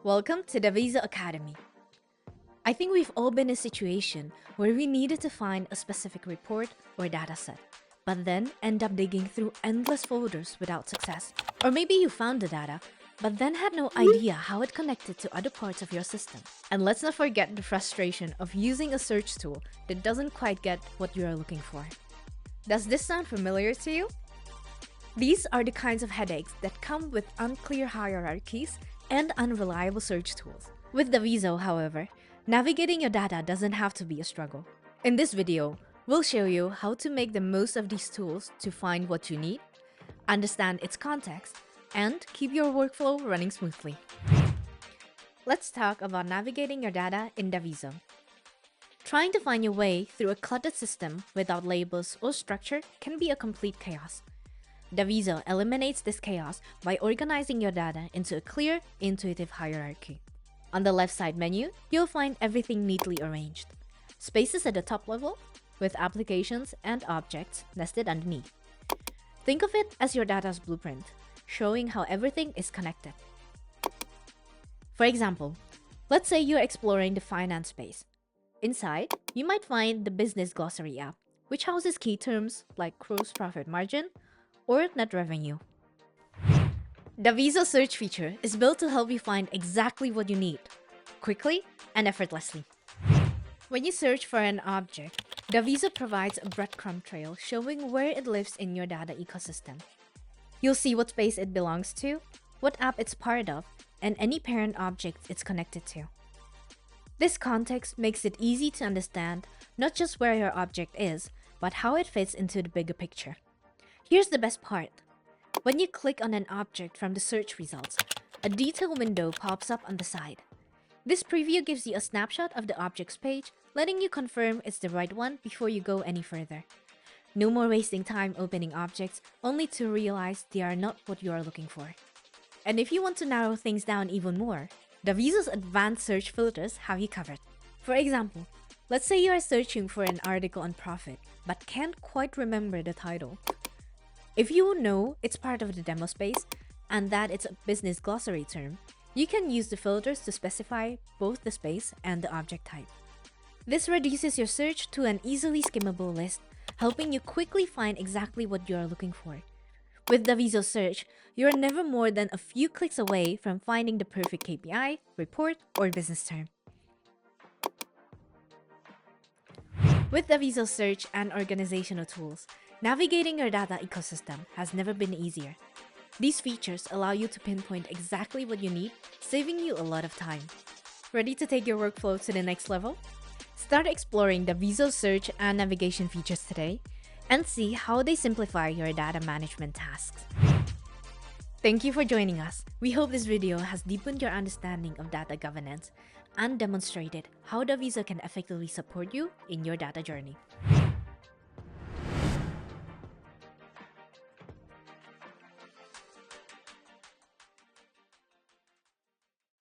Welcome to Dawiso Academy. I think we've all been in a situation where we needed to find a specific report or dataset, but then end up digging through endless folders without success. Or maybe you found the data, but then had no idea how it connected to other parts of your system. And let's not forget the frustration of using a search tool that doesn't quite get what you are looking for. Does this sound familiar to you? These are the kinds of headaches that come with unclear hierarchies and unreliable search tools. With Dawiso, however, navigating your data doesn't have to be a struggle. In this video, we'll show you how to make the most of these tools to find what you need, understand its context, and keep your workflow running smoothly. Let's talk about navigating your data in Dawiso. Trying to find your way through a cluttered system without labels or structure can be a complete chaos. Dawiso eliminates this chaos by organizing your data into a clear, intuitive hierarchy. On the left side menu, you'll find everything neatly arranged. Spaces at the top level, with applications and objects nested underneath. Think of it as your data's blueprint, showing how everything is connected. For example, let's say you're exploring the finance space. Inside, you might find the Business Glossary app, which houses key terms like gross profit margin or net revenue. Dawiso search feature is built to help you find exactly what you need, quickly and effortlessly. When you search for an object, Dawiso provides a breadcrumb trail showing where it lives in your data ecosystem. You'll see what space it belongs to, what app it's part of, and any parent object it's connected to. This context makes it easy to understand not just where your object is, but how it fits into the bigger picture. Here's the best part. When you click on an object from the search results, a detail window pops up on the side. This preview gives you a snapshot of the object's page, letting you confirm it's the right one before you go any further. No more wasting time opening objects only to realize they are not what you are looking for. And if you want to narrow things down even more, Dawiso's advanced search filters have you covered. For example, let's say you are searching for an article on profit, but can't quite remember the title. If you know it's part of the demo space and that it's a business glossary term, you can use the filters to specify both the space and the object type. This reduces your search to an easily skimmable list, helping you quickly find exactly what you are looking for. With Dawiso search, you're never more than a few clicks away from finding the perfect KPI, report, or business term. With Dawiso search and organizational tools, navigating your data ecosystem has never been easier. These features allow you to pinpoint exactly what you need, saving you a lot of time. Ready to take your workflow to the next level? Start exploring Dawiso search and navigation features today and see how they simplify your data management tasks. Thank you for joining us. We hope this video has deepened your understanding of data governance and demonstrated how Dawiso can effectively support you in your data journey.